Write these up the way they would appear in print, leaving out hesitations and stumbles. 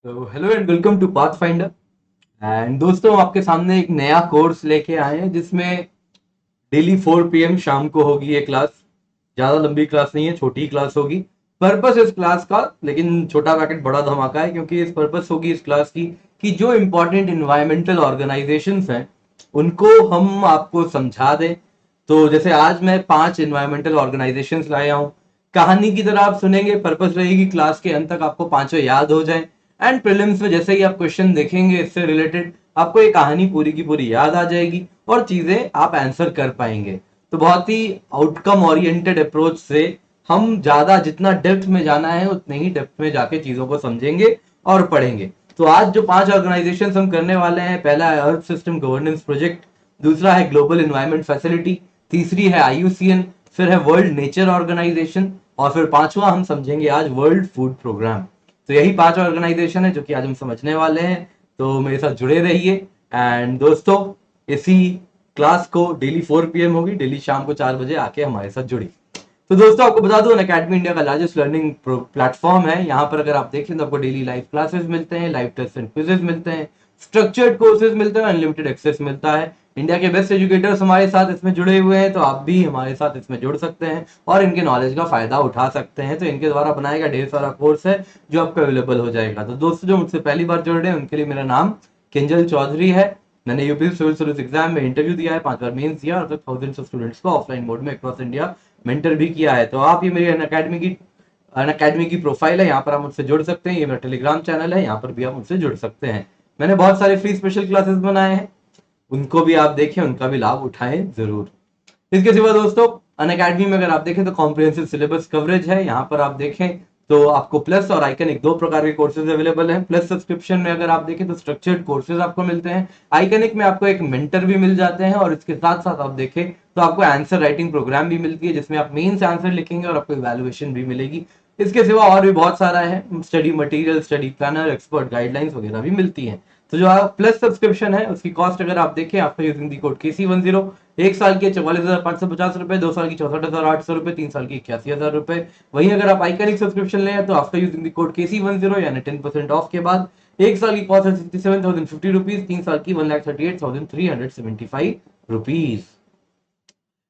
तो hello and welcome to Pathfinder. And दोस्तों, आपके सामने एक नया कोर्स लेके आए हैं जिसमें डेली 4 PM शाम को होगी ये क्लास। ज़्यादा लंबी क्लास नहीं है, छोटी क्लास होगी। पर्पस इस क्लास का, लेकिन छोटा पैकेट बड़ा धमाका है, क्योंकि इस पर्पस होगी इस क्लास की कि जो इम्पोर्टेंट इन्वायरमेंटल ऑर्गेनाइजेशंस हैं उनको हम आपको समझा दें। तो जैसे आज मैं 5 इन्वायरमेंटल ऑर्गेनाइजेशंस लाया हूँ। कहानी की तरह आप सुनेंगे, पर्पस रहेगी क्लास के अंत तक आपको पांचों याद हो जाएं। एंड प्रीलिम्स में जैसे ही आप क्वेश्चन देखेंगे इससे रिलेटेड, आपको ये कहानी पूरी की पूरी याद आ जाएगी और चीजें आप आंसर कर पाएंगे। तो बहुत ही आउटकम ओरिएंटेड अप्रोच से हम ज्यादा जितना डेप्थ में जाना है उतने ही डेप्थ में जाके चीजों को समझेंगे और पढ़ेंगे। तो आज जो 5 ऑर्गेनाइजेशन हम करने वाले हैं, पहला है अर्थ सिस्टम गवर्नेंस प्रोजेक्ट, दूसरा है ग्लोबल एनवायरमेंट फैसिलिटी, तीसरी है IUCN, फिर है वर्ल्ड नेचर ऑर्गेनाइजेशन, और फिर पांचवा हम समझेंगे आज वर्ल्ड फूड प्रोग्राम। तो यही 5 ऑर्गेनाइजेशन है जो कि आज हम समझने वाले हैं। तो मेरे साथ जुड़े रहिए। एंड दोस्तों, इसी क्लास को डेली 4 PM होगी, डेली शाम को 4 बजे आके हमारे साथ जुड़ी। तो दोस्तों, आपको बता दूं, अनअकैडमी इंडिया का लार्जेस्ट लर्निंग प्लेटफॉर्म है। यहाँ पर अगर आप देखें तो आपको डेली लाइव क्लासेस मिलते हैं, लाइव टेस्ट एंड क्विजेस मिलते हैं, स्ट्रक्चर्ड कोर्सेज मिलते हैं, अनलिमिटेड एक्सेस मिलता है। इंडिया के बेस्ट एजुकेटर्स हमारे साथ इसमें जुड़े हुए हैं, तो आप भी हमारे साथ इसमें जुड़ सकते हैं और इनके नॉलेज का फायदा उठा सकते हैं। तो इनके द्वारा बनाया गया ढेर सारा कोर्स है जो आपको अवेलेबल हो जाएगा। तो दोस्तों, जो मुझसे पहली बार जुड़ रहे हैं उनके लिए मेरा नाम किंजल चौधरी है। मैंने यूपीएससी सिविल सर्विस एग्जाम में इंटरव्यू दिया है, 5 बार मेंस दिया और अब तक थाउजेंड्स ऑफ स्टूडेंट्स को ऑफलाइन मोड में अक्रॉस इंडिया मेंटर भी किया है। तो आप, ये मेरी अन अकेडमी की प्रोफाइल है, यहाँ पर आप मुझसे जुड़ सकते हैं। ये मेरा टेलीग्राम चैनल है, यहाँ पर भी आप मुझसे जुड़ सकते हैं। मैंने बहुत सारे फ्री स्पेशल क्लासेस बनाए हैं, उनको भी आप देखें, उनका भी लाभ उठाएं जरूर। इसके सिवा दोस्तों, अनअकैडमी में अगर आप देखें तो कॉम्प्रिहेंसिव सिलेबस कवरेज है। यहाँ पर आप देखें तो आपको प्लस और आइकनिक दो प्रकार के कोर्सेज अवेलेबल हैं। प्लस सब्सक्रिप्शन में अगर आप देखें तो स्ट्रक्चर्ड कोर्सेज आपको मिलते हैं, आइकनिक में आपको एक मेंटर भी मिल जाते हैं, और इसके साथ साथ आप देखें तो आपको आंसर राइटिंग प्रोग्राम भी मिलती है जिसमें आप मेन से आंसर लिखेंगे और आपको इवैल्यूएशन भी मिलेगी। इसके सिवा और भी बहुत सारा है, study material, study planner, expert guidelines वगैरह भी मिलती हैं। तो जो आप प्लस सब्सक्रिप्शन है उसकी कॉस्ट अगर आप देखें, after using the code KC10, 1 साल की 44,550 रुपए, 2 साल की 64,800 रुपए, 3 साल की 81,000 रुपए। वहीं अगर आप आइकनिक सब्सक्रिप्शन लें तो after using the code KC10 यानी 10% ऑफ के बाद 1 साल की कॉस्ट है 67,050 रुपीज, 3 साल की 1,38,375 रुपीज।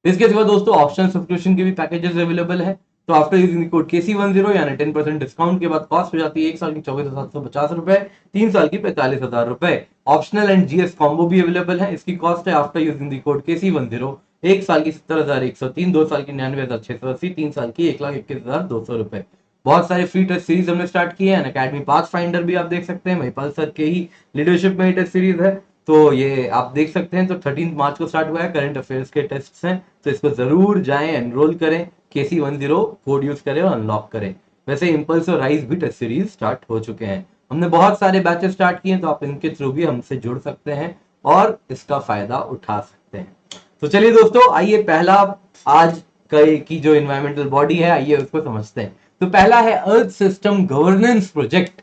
इसके सिवा दोस्तों, ऑप्शनल सब्सक्रिप्शन के भी पैकेजेस अवेलेबल है। तो आफ्टर यूजिंग कोड KC10 यानी 10% डिस्काउंट के बाद कॉस्ट हो जाती है 1 साल की 24,750 रुपए, 3 साल की 45,000 रुपए। ऑप्शनल एंड GS कॉम्बो भी अवेलेबल है। इसकी कॉस्ट है आफ्टर यूजिंग कोड KC10, 1 साल की 70,103, 2 साल की 99,680, 3 साल की 1,21,200 रुपए। बहुत सारे फ्री टेस्ट सीरीज हमने स्टार्ट किए हैं। अकेडमी पाथ फाइंडर भी आप देख सकते हैं, महिपाल सर के ही लीडरशिप में टेस्ट सीरीज है, तो ये आप देख सकते हैं। तो 13 मार्च को स्टार्ट हुआ है, करंट अफेयर्स के टेस्ट हैं, तो इसको जरूर जाएं, एनरोल करें, KC10 कोड यूज करें और अनलॉक करें। वैसे इम्पल्स और राइज भी टेस्ट सीरीज स्टार्ट हो चुके हैं। हमने बहुत सारे बैचेस स्टार्ट किए हैं, तो आप इनके थ्रू भी हमसे जुड़ सकते हैं और इसका फायदा उठा सकते हैं। तो चलिए दोस्तों, आइए पहला आज की जो इन्वायरमेंटल बॉडी है, आइए उसको समझते हैं। तो पहला है अर्थ सिस्टम गवर्नेंस प्रोजेक्ट।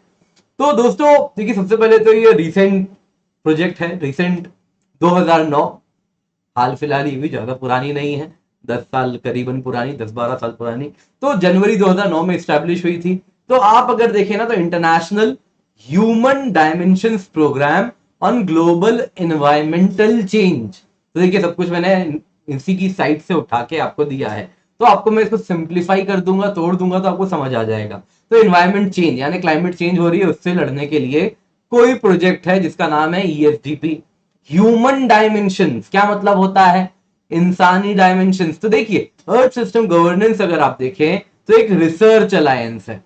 तो दोस्तों देखिए, सबसे पहले तो ये रिसेंट प्रोजेक्ट है, रिसेंट 2009, हाल फिलहाल, ये भी ज्यादा पुरानी नहीं है, 10 साल करीबन पुरानी, 10-12 साल पुरानी। तो जनवरी 2009 में स्टैब्लिश हुई थी। तो आप अगर देखें ना, तो international human dimensions programme on global environmental change. तो देखिए, सब कुछ मैंने इसी की साइट से उठा के आपको दिया है। तो आपको मैं इसको सिंप्लीफाई कर दूंगा, तोड़ दूंगा, तो आपको समझ आ जाएगा। तो एनवायरमेंट चेंज यानी क्लाइमेट चेंज हो रही है, उससे लड़ने के लिए कोई प्रोजेक्ट है जिसका नाम है ESDP, ह्यूमन डायमेंशन। क्या मतलब होता है? इंसानी डायमेंशन। तो देखिए, अर्थ सिस्टम गवर्नेंस अगर आप देखें तो एक रिसर्च अलायंस है,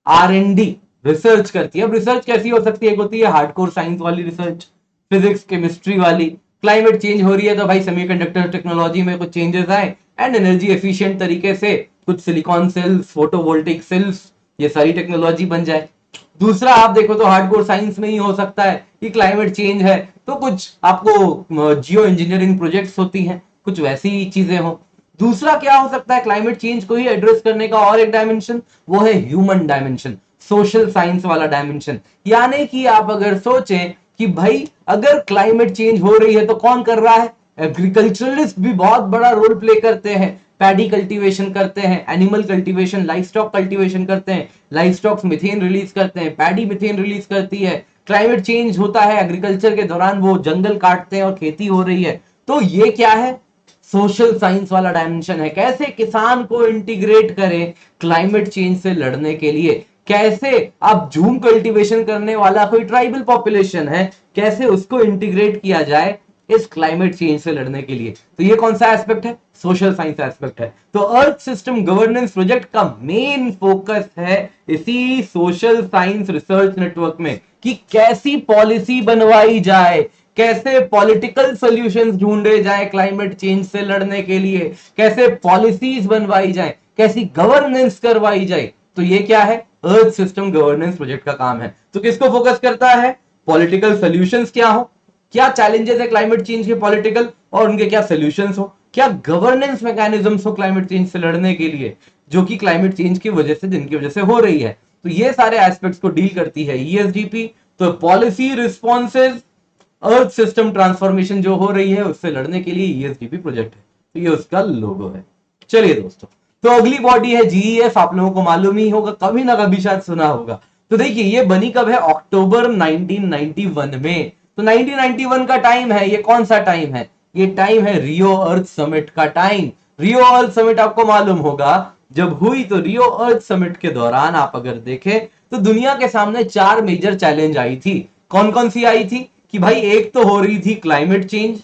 R&D रिसर्च करती है। अब रिसर्च कैसी हो सकती है? एक होती है हार्डकोर साइंस वाली रिसर्च, फिजिक्स केमिस्ट्री वाली। क्लाइमेट चेंज हो रही है तो भाई सेमीकंडक्टर टेक्नोलॉजी में कुछ चेंजेस आए एंड एनर्जी एफिशिएंट तरीके से कुछ सिलिकॉन सेल्स, फोटोवोल्टिक सेल्स, ये सारी टेक्नोलॉजी बन जाए। दूसरा आप देखो तो हार्डकोर साइंस में ही हो सकता है कि क्लाइमेट चेंज है तो कुछ आपको जियो इंजीनियरिंग प्रोजेक्ट्स होती हैं, कुछ वैसी चीजें हो। दूसरा क्या हो सकता है क्लाइमेट चेंज को ही एड्रेस करने का और एक डायमेंशन, वो है ह्यूमन डायमेंशन, सोशल साइंस वाला डायमेंशन। यानी कि आप अगर सोचें कि भाई अगर क्लाइमेट चेंज हो रही है तो कौन कर रहा है? एग्रीकल्चरलिस्ट भी बहुत बड़ा रोल प्ले करते हैं। पैडी कल्टीवेशन करते हैं, animal cultivation, life stock cultivation करते हैं, लाइफ स्टॉक मिथेन रिलीज करते हैं, पैडी मिथेन रिलीज करती है, क्लाइमेट चेंज होता है, एग्रीकल्चर के दौरान वो जंगल काटते हैं और खेती हो रही है। तो ये क्या है, सोशल साइंस वाला डायमेंशन है। कैसे किसान को इंटीग्रेट करें क्लाइमेट चेंज से लड़ने के लिए, कैसे आप जूम कल्टीवेशन करने वाला कोई ट्राइबल पॉपुलेशन है, कैसे उसको इंटीग्रेट किया जाए इस क्लाइमेट चेंज से लड़ने के लिए। तो ये कौन सा एस्पेक्ट है, सोशल साइंस एस्पेक्ट है। तो अर्थ सिस्टम गवर्नेंस प्रोजेक्ट का मेन फोकस है इसी सोशल साइंस रिसर्च नेटवर्क में कि कैसी पॉलिसी बनवाई जाए, कैसे पॉलिटिकल सॉल्यूशंस ढूंढे जाए क्लाइमेट चेंज से लड़ने के लिए, कैसे पॉलिसीज बनवाई जाए, कैसी गवर्नेंस करवाई जाए। तो ये क्या है, अर्थ सिस्टम गवर्नेंस प्रोजेक्ट का काम है। तो किसको फोकस करता है, पॉलिटिकल सॉल्यूशंस क्या हो, क्या चैलेंजेस है क्लाइमेट चेंज के पॉलिटिकल और उनके क्या सॉल्यूशंस हो, क्या गवर्नेंस मैकेनिज्म्स हो क्लाइमेट चेंज से लड़ने के लिए, जो कि क्लाइमेट चेंज की वजह से, जिनकी वजह से हो रही है। तो ये सारे एस्पेक्ट्स को डील करती है ईएसडीपी। तो policy responses, earth system transformation जो हो रही है उससे लड़ने के लिए ईएसडीपी प्रोजेक्ट है। तो ये उसका लोगो है। चलिए दोस्तों, तो अगली बॉडी है जीईएफ। आप लोगों को मालूम ही होगा, कभी ना कभी शायद सुना होगा। तो देखिए ये बनी कब है, अक्टूबर 1991 में। तो 1991 का टाइम है, ये कौन सा टाइम है, ये टाइम है रियो अर्थ समिट का टाइम। रियो अर्थ समिट आपको मालूम होगा जब हुई, तो रियो अर्थ समिट के दौरान आप अगर देखें तो दुनिया के सामने 4 मेजर चैलेंज आई थी। कौन कौन सी आई थी कि भाई, एक तो हो रही थी क्लाइमेट चेंज,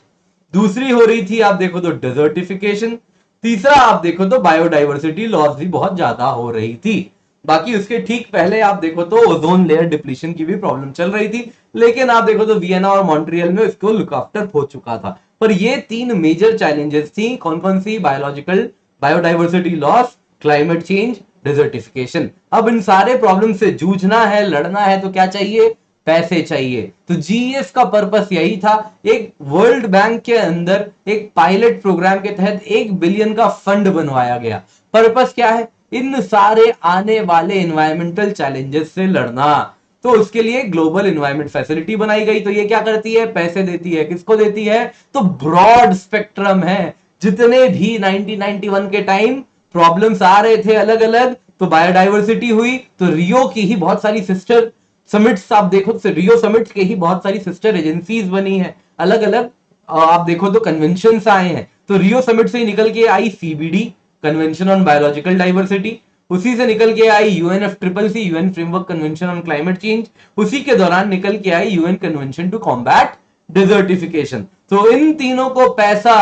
दूसरी हो रही थी आप देखो तो डेजर्टिफिकेशन, तीसरा आप देखो तो बायोडाइवर्सिटी लॉस भी बहुत ज्यादा हो रही थी। बाकी उसके ठीक पहले आप देखो तो ओजोन लेयर डिप्लीशन की भी प्रॉब्लम चल रही थी, लेकिन आप देखो तो वियना और मॉन्ट्रियल में इसको लुक आफ्टर हो चुका था। पर ये 3 मेजर चैलेंजेस थी, कौन कौन सी, biological, biodiversity loss, climate change, desertification. अब इन सारे प्रॉब्लम से जूझना है, लड़ना है, तो क्या चाहिए, पैसे चाहिए। तो जीईएफ का पर्पस यही था, एक वर्ल्ड बैंक के अंदर एक पायलट प्रोग्राम के तहत 1 बिलियन का फंड बनवाया गया। पर्पस क्या है, इन सारे आने वाले एनवायरमेंटल चैलेंजेस से लड़ना। तो उसके लिए ग्लोबल एनवायरमेंट फैसिलिटी बनाई गई। तो ये क्या करती है, पैसे देती है। किसको देती है, तो ब्रॉड स्पेक्ट्रम है, जितने भी 1991 के टाइम प्रॉब्लम्स आ रहे थे अलग अलग, तो बायोडाइवर्सिटी हुई, तो रियो की ही बहुत सारी सिस्टर समिट्स आप देखो तो रियो समिट्स के ही बहुत सारी सिस्टर एजेंसीज बनी है अलग अलग। आप देखो तो कन्वेंशन आए हैं। तो रियो समिट से ही निकल के आई CBD, convention on biological diversity, उसी से निकल के आई UNFCCC, UN framework convention on climate change, उसी के दौरान निकल के आई UN convention to combat desertification. तो इन तीनों को पैसा,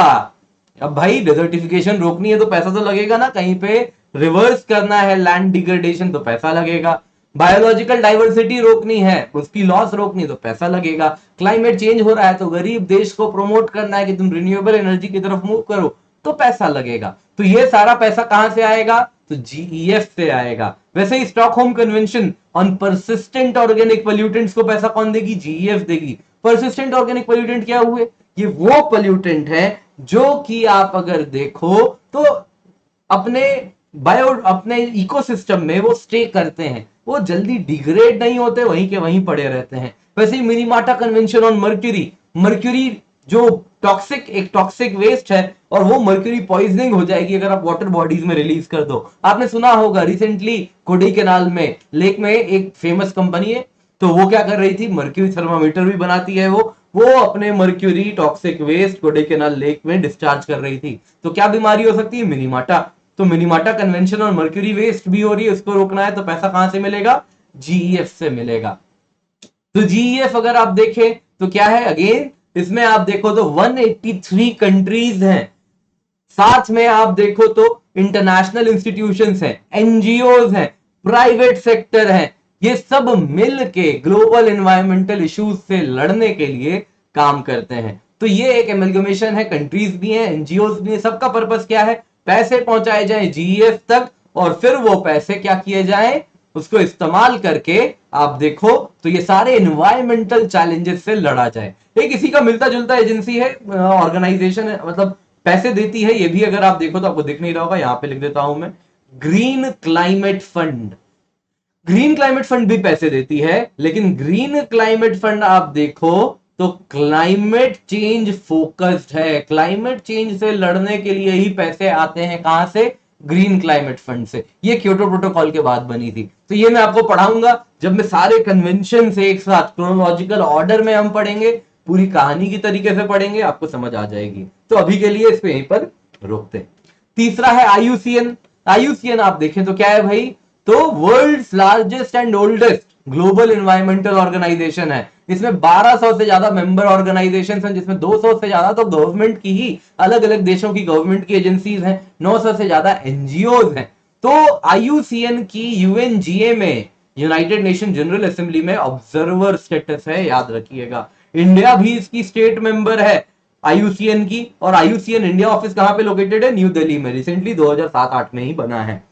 अब भाई डिजर्टिफिकेशन रोकनी है तो पैसा तो लगेगा ना, कहीं पे रिवर्स करना है लैंड डिग्रेडेशन तो पैसा लगेगा, बायोलॉजिकल डाइवर्सिटी रोकनी है, उसकी लॉस रोकनी है तो पैसा लगेगा, क्लाइमेट चेंज हो रहा है तो गरीब देश को प्रमोट करना है कि तुम रिन्यूएबल एनर्जी की तरफ मूव करो तो पैसा लगेगा। तो ये सारा पैसा कहां से आएगा, तो जीईएफ से आएगा। वैसे ही Stockholm convention on persistent organic pollutants को पैसा कौन देगी, जीईएफ देगी। परसिस्टेंट ऑर्गेनिक पोल्यूटेंट क्या हुए, ये वो पोल्यूटेंट है जो कि आप अगर देखो तो अपने इकोसिस्टम में वो स्टे करते हैं, वो जल्दी डिग्रेड नहीं होते, वहीं के वहीं पड़े रहते हैं। वैसे ही Minamata convention on mercury, mercury जो एक टॉक्सिक वेस्ट है और वो मर्क्यूरी पॉइजनिंग हो जाएगी अगर आप वाटर बॉडीज में रिलीज कर दो। आपने सुना होगा रिसेंटली कोडाईकनाल में लेक में एक फेमस कंपनी है, तो वो क्या कर रही थी, मर्क्यूरी थर्मामीटर भी बनाती है, वो अपने mercury toxic waste Kodaikanal lake में डिस्चार्ज कर रही थी। तो क्या बीमारी हो सकती है, मिनीमाटा। तो मिनीमाटा कन्वेंशन और मर्क्यूरी वेस्ट भी हो रही है, उसको रोकना है तो पैसा कहां से मिलेगा, जीईएफ से मिलेगा। तो जीईएफ अगर आप देखें तो क्या है, अगेन इसमें आप देखो तो 183 कंट्रीज हैं, साथ में आप देखो तो इंटरनेशनल इंस्टीट्यूशंस हैं, एनजीओज हैं, प्राइवेट सेक्टर है, ये सब मिल के ग्लोबल एनवायरमेंटल इश्यूज से लड़ने के लिए काम करते हैं। तो ये एक एमलगमेशन है, कंट्रीज भी हैं, एनजीओज भी हैं, सबका पर्पस क्या है, पैसे पहुंचाए जाए जीईएफ तक और फिर वो पैसे क्या किए जाए, उसको इस्तेमाल करके आप देखो तो ये सारे एनवायरमेंटल चैलेंजेस से लड़ा जाए। एक इसी का मिलता जुलता एजेंसी है, ऑर्गेनाइजेशन है, मतलब पैसे देती है ये भी, अगर आप देखो तो आपको दिख नहीं रहा होगा, यहां पे लिख देता हूं मैं, green climate fund. Green climate fund भी पैसे देती है, लेकिन ग्रीन क्लाइमेट फंड आप देखो तो क्लाइमेट चेंज फोकस्ड है, क्लाइमेट चेंज से लड़ने के लिए ही पैसे आते हैं, कहां से? ग्रीन क्लाइमेट फंड से। ये क्योटो प्रोटोकॉल के बाद बनी थी। तो ये मैं आपको पढ़ाऊंगा जब मैं सारे कन्वेंशन से एक साथ क्रोनोलॉजिकल ऑर्डर में हम पढ़ेंगे, पूरी कहानी की तरीके से पढ़ेंगे, आपको समझ आ जाएगी। तो अभी के लिए इस पे यहीं पर रोकते हैं। तीसरा है आईयूसीएन। आईयूसीएन आप देखें तो क्या है भाई? तो world's largest and oldest global environmental organisation है। इसमें 1200 से ज्यादा मेंबर ऑर्गेनाइजेशंस हैं, जिसमें 200 से ज्यादा तो गवर्नमेंट की ही, अलग अलग देशों की गवर्नमेंट की एजेंसीज हैं, 900 से ज्यादा एनजीओज हैं। तो आईयूसीएन की यूएनजीए में, यूनाइटेड नेशन जनरल असेंबली में ऑब्जर्वर स्टेटस है, याद रखिएगा। इंडिया भी इसकी स्टेट मेंबर है आईयूसीएन की, और आईयूसीएन इंडिया ऑफिस कहां पे लोकेटेड है? न्यू दिल्ली में। रिसेंटली 2007-8 में ही बना है,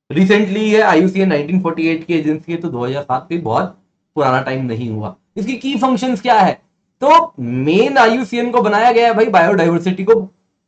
रिसेंटली है। आईयूसीएन 1948 की एजेंसी है, तो 2007 भी बहुत पुराना टाइम नहीं हुआ। इसकी की फंक्शंस क्या है? तो मेन आईयूसीएन को बनाया गया है भाई बायोडाइवर्सिटी को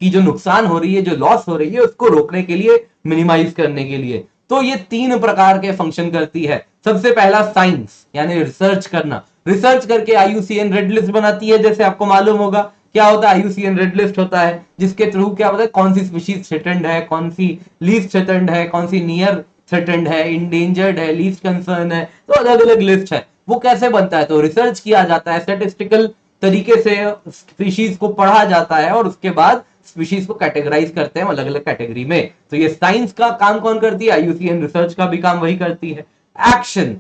की जो नुकसान हो रही है, जो लॉस हो रही है, उसको रोकने के लिए, मिनिमाइज करने के लिए। तो ये 3 प्रकार के फंक्शन करती है। सबसे पहला साइंस यानी रिसर्च करना। रिसर्च करके आईयूसीएन रेड लिस्ट बनाती है, जैसे आपको मालूम होगा क्या होता है। आईयूसीएन रेड लिस्ट होता है जिसके थ्रू क्या होता है, कौन सी स्पीशीज थ्रेटेंड है, कौन सी लीस्ट थ्रेटेंड है, कौन सी नियर थ्रेटेंड है, इंडेंजर्ड है, लीस्ट कंसर्न है। तो अलग अलग लिस्ट है। वो कैसे बनता है? तो रिसर्च किया जाता है, स्टैटिस्टिकल तरीके से स्पीशीज को पढ़ा जाता है, और उसके बाद स्पीशीज को कैटेगराइज करते हैं अलग अलग कैटेगरी में। तो ये साइंस का काम कौन करती है? आईयूसीएन। रिसर्च का भी काम वही करती है। एक्शन,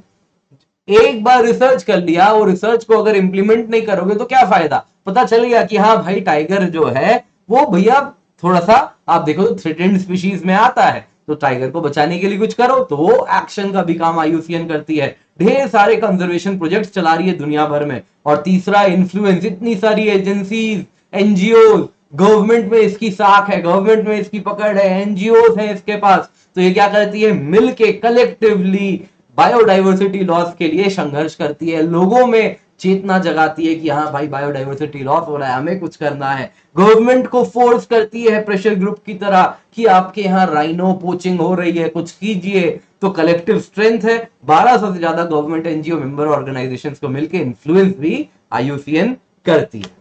एक बार रिसर्च कर लिया, वो रिसर्च को अगर इंप्लीमेंट नहीं करोगे तो क्या फायदा? पता चल गया कि हाँ भाई टाइगर जो है वो भैया थोड़ा सा, आप देखो तो थ्रेटेंड स्पीशीज में आता है, तो टाइगर को बचाने के लिए कुछ करो। तो वो एक्शन का भी काम आईयूसीएन करती है। ढेर सारे कंजर्वेशन प्रोजेक्ट्स चला रही है दुनिया भर में। और तीसरा इन्फ्लुएंस, इतनी सारी एजेंसीज, एनजीओ, गवर्नमेंट में इसकी साख है, गवर्नमेंट में इसकी पकड़ है, एनजीओ है इसके पास। तो ये क्या करती है? मिलके कलेक्टिवली बायोडाइवर्सिटी लॉस के लिए संघर्ष करती है, लोगों में चेतना जगाती है कि हाँ भाई बायोडाइवर्सिटी लॉस हो रहा है, हमें कुछ करना है। गवर्नमेंट को फोर्स करती है प्रेशर ग्रुप की तरह कि आपके यहाँ राइनो पोचिंग हो रही है, कुछ कीजिए। तो कलेक्टिव स्ट्रेंथ है। 1200 से ज्यादा गवर्नमेंट एनजीओ मेंबर ऑर्गेनाइजेशंस को मिलकर इन्फ्लुएंस भी आईयूसीएन करती है।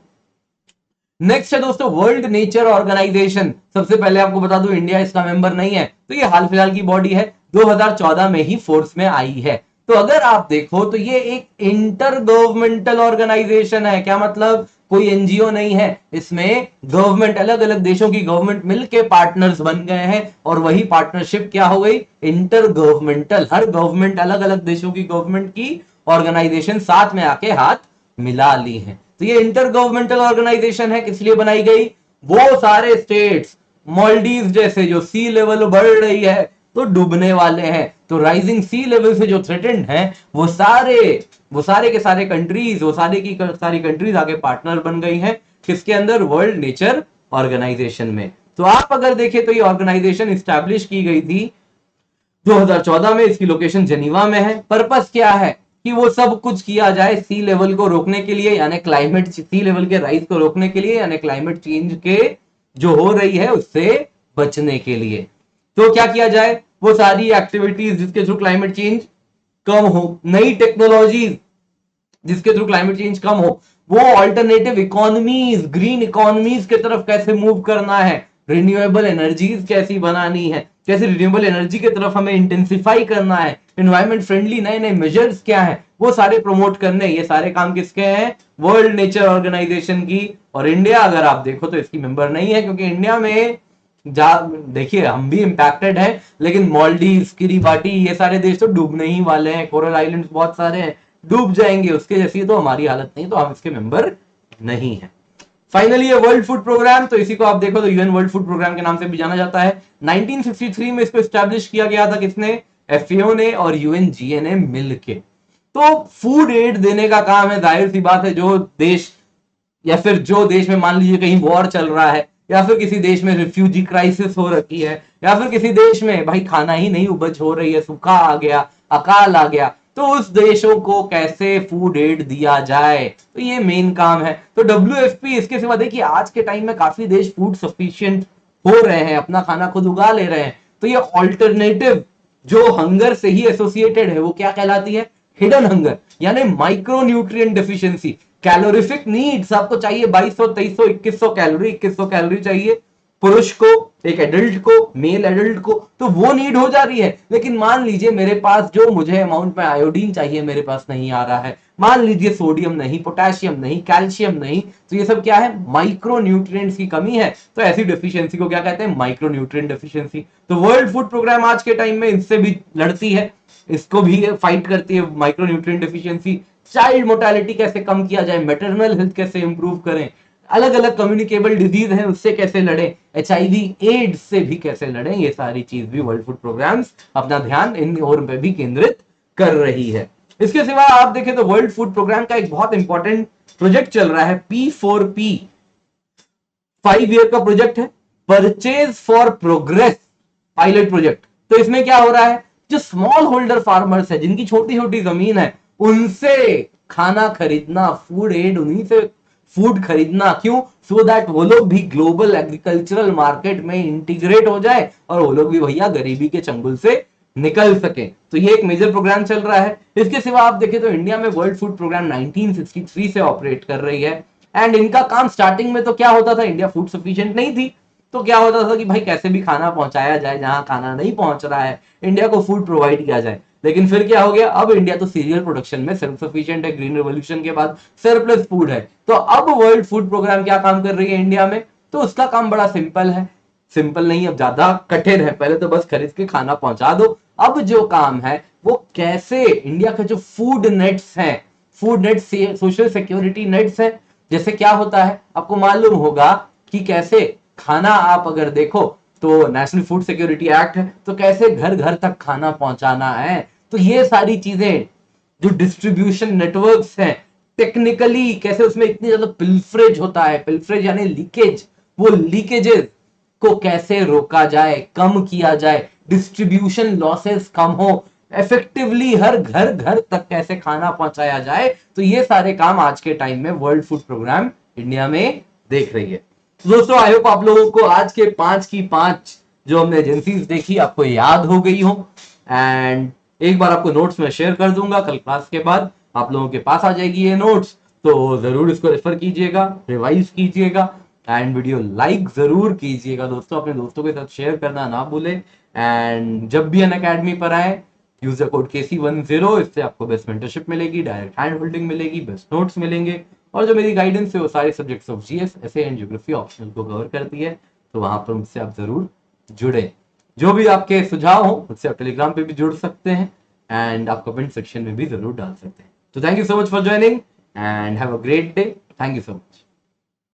नेक्स्ट है दोस्तों वर्ल्ड नेचर ऑर्गेनाइजेशन। सबसे पहले आपको बता दूं इंडिया इसका मेंबर नहीं है, तो ये हाल फिलहाल की बॉडी है, 2014 में ही फोर्स में आई है। तो अगर आप देखो तो ये एक इंटर गवर्नमेंटल ऑर्गेनाइजेशन है। क्या मतलब? कोई एनजीओ नहीं है, इसमें गवर्नमेंट, अलग अलग देशों की गवर्नमेंट मिलके पार्टनर्स बन गए हैं, और वही पार्टनरशिप क्या हो गई? Inter governmental. हर गवर्नमेंट, अलग अलग देशों की गवर्नमेंट की ऑर्गेनाइजेशन साथ में आके हाथ मिला ली है। तो ये इंटर गवर्नमेंटल ऑर्गेनाइजेशन है, किस लिए बनाई गई? वो सारे स्टेट्स, मालदीव जैसे जो सी लेवल बढ़ रही है तो डूबने वाले हैं, तो राइजिंग सी लेवल से जो थ्रेटेंड हैं वो सारे के सारे कंट्रीज, वो सारे की सारी कंट्रीज आगे पार्टनर बन गई हैं किसके अंदर? वर्ल्ड नेचर ऑर्गेनाइजेशन में। तो आप अगर देखें तो ये ऑर्गेनाइजेशन स्टैब्लिश की गई थी 2014 में। इसकी लोकेशन जेनीवा में है। पर्पस क्या है? कि वो सब कुछ किया जाए सी लेवल को रोकने के लिए, यानी क्लाइमेट, सी लेवल के राइज को रोकने के लिए, यानी क्लाइमेट चेंज के जो हो रही है उससे बचने के लिए। तो क्या किया जाए? वो सारी एक्टिविटीज जिसके थ्रू क्लाइमेट चेंज कम हो, नई टेक्नोलॉजी जिसके थ्रू क्लाइमेट चेंज कम हो, वो ऑल्टरनेटिव इकोनॉमीज, ग्रीन इकोनॉमीज की तरफ कैसे मूव करना है, रिन्यूएबल एनर्जीज कैसी बनानी है, कैसे रिन्यूएबल एनर्जी की तरफ हमें इंटेंसिफाई करना है, एनवायरमेंट फ्रेंडली नए नए मेजर्स क्या है, वो सारे प्रमोट करने। ये सारे काम किसके हैं? वर्ल्ड नेचर ऑर्गेनाइजेशन की। और इंडिया अगर आप देखो तो इसकी मेंबर नहीं है, क्योंकि इंडिया में देखिए हम भी इंपैक्टेड हैं, लेकिन मालदीव, किरिबाटी, ये सारे देश तो डूबने ही वाले हैं। कोरल आइलैंड्स बहुत सारे हैं, डूब जाएंगे, उसके जैसी तो हमारी हालत नहीं, तो हम इसके मेंबर नहीं है। फाइनली ये वर्ल्ड फूड प्रोग्राम, तो इसी को आप देखो तो यूएन वर्ल्ड फूड प्रोग्राम के नाम से भी जाना जाता है। 1953 में इसको एस्टैब्लिश किया गया था, किसने? एफएओ ने और यूएनजीए ने मिलके। तो फूड एड देने का काम है। जाहिर सी बात है, जो देश या फिर जो देश में मान लीजिए कहीं वॉर चल रहा है, या फिर किसी देश में रिफ्यूजी क्राइसिस हो रखी है, या फिर किसी देश में भाई खाना ही नहीं उपज हो रही है, सूखा आ गया, अकाल आ गया, तो उस देशों को कैसे फूड एड दिया जाए, तो ये मेन काम है। तो डब्ल्यूएफपी, इसके सिवा देखिए आज के टाइम में काफी देश फूड सफिशिएंट हो रहे हैं, अपना खाना खुद उगा ले रहे हैं। तो ये ऑल्टरनेटिव जो हंगर से ही एसोसिएटेड है वो क्या कहलाती है? हिडन हंगर, यानी micro nutrient deficiency. Calorific needs आपको चाहिए 2200, 2300, 2100 कैलोरी, 2100 कैलोरी चाहिए पुरुष को, एक एडल्ट को, मेल एडल्ट को, तो वो नीड हो जा रही है। लेकिन मान लीजिए मेरे पास जो मुझे अमाउंट में आयोडीन चाहिए मेरे पास नहीं आ रहा है, मान लीजिए सोडियम नहीं, पोटेशियम नहीं, कैल्शियम नहीं, तो ये सब क्या है, माइक्रो न्यूट्रिएंट्स की कमी है। तो ऐसी डेफिशिएंसी को क्या कहते हैं, माइक्रो न्यूट्रिएंट डेफिशिएंसी। तो वर्ल्ड फूड प्रोग्राम आज के टाइम में इससे भी लड़ती है, इसको भी फाइट करती है, micro nutrient deficiency. Child mortality कैसे कम किया जाए, मैटरनल हेल्थ कैसे इंप्रूव करें, अलग अलग कम्युनिकेबल डिजीज है उससे कैसे लड़े, एचआईवी एड्स से भी कैसे लड़े, ये सारी चीज भी वर्ल्ड फूड प्रोग्राम्स अपना ध्यान इन और पे भी केंद्रित कर रही है। इसके सिवा आप देखें तो वर्ल्ड फूड प्रोग्राम का एक बहुत इंपॉर्टेंट प्रोजेक्ट चल रहा है, P4P, 5 ईयर का प्रोजेक्ट है, purchase for progress pilot project. तो इसमें क्या हो रहा है, जो स्मॉल होल्डर फार्मर्स है, जिनकी छोटी छोटी जमीन है, उनसे खाना खरीदना, फूड एड उन्हीं से फूड खरीदना, क्यों, सो दैट वो लोग भी ग्लोबल एग्रीकल्चरल मार्केट में इंटीग्रेट हो जाए और वो लोग भी भैया गरीबी के चंगुल से निकल सके। तो ये एक मेजर प्रोग्राम चल रहा है। इसके सिवा आप देखें तो इंडिया में वर्ल्ड फूड प्रोग्राम 1963 से ऑपरेट कर रही है। एंड इनका काम स्टार्टिंग में तो क्या होता था, इंडिया फूड सफिशिएंट नहीं थी, तो क्या होता था कि भाई कैसे भी खाना पहुंचाया जाए, जहां खाना नहीं पहुंच रहा है इंडिया को फूड प्रोवाइड किया जाए। लेकिन फिर क्या हो गया, अब इंडिया तो सीरियल प्रोडक्शन में सेल्फ सफिशिएंट है, ग्रीन रेवोल्यूशन के बाद सरप्लस फूड है। तो अब वर्ल्ड फूड प्रोग्राम क्या काम कर रही है इंडिया में, तो उसका काम बड़ा सिंपल है, सिंपल नहीं अब ज्यादा कठिन है, पहले तो बस खरीद के खाना पहुंचा दो। अब जो काम है वो कैसे इंडिया का जो फूड नेट्स हैं, food net social security nets है, जैसे क्या होता है आपको मालूम होगा कि कैसे खाना आप अगर देखो तो नेशनल फूड सिक्योरिटी एक्ट है, तो कैसे घर घर तक खाना पहुंचाना है। तो ये सारी चीजें जो डिस्ट्रीब्यूशन नेटवर्क्स हैं, टेक्निकली कैसे उसमें इतनी ज्यादा पिल्फरेज होता है, पिल्फरेज यानी लीकेज, वो लीकेजेस को कैसे रोका जाए, कम किया जाए, डिस्ट्रीब्यूशन लॉसेस कम हो, इफेक्टिवली हर घर घर तक कैसे खाना पहुंचाया जाए। तो ये सारे काम आज के टाइम में वर्ल्ड फूड प्रोग्राम इंडिया में देख रही है। तो दोस्तों आई होप आप लोगों को आज के 5 की 5 जो हमने एजेंसीज देखी आपको याद हो गई हो। एंड एक बार आपको नोट्स में शेयर कर दूंगा, कल क्लास के बाद आप लोगों के पास आ जाएगी ये नोट्स, तो जरूर इसको रेफर कीजिएगा, रिवाइज कीजिएगा एंड वीडियो लाइक जरूर कीजिएगा दोस्तों, अपने दोस्तों के साथ शेयर करना ना भूलें। एंड जब भी अनअकैडमी पर आए यूज द कोड KC10, इससे आपको बेस्ट मेंटरशिप मिलेगी, डायरेक्ट हैंड होल्डिंग मिलेगी, बेस्ट नोट्स मिलेंगे, और जो मेरी गाइडेंस है वो सारे subjects of GS, SA and geography optional को कवर करती है। तो वहां पर मुझसे आप जरूर जुड़े। जो भी आपके सुझाव हो मुझसे आप टेलीग्राम पे भी जुड़ सकते हैं एंड आप कमेंट सेक्शन में भी जरूर डाल सकते हैं। तो thank you so much for joining and have a great day. Thank you so much.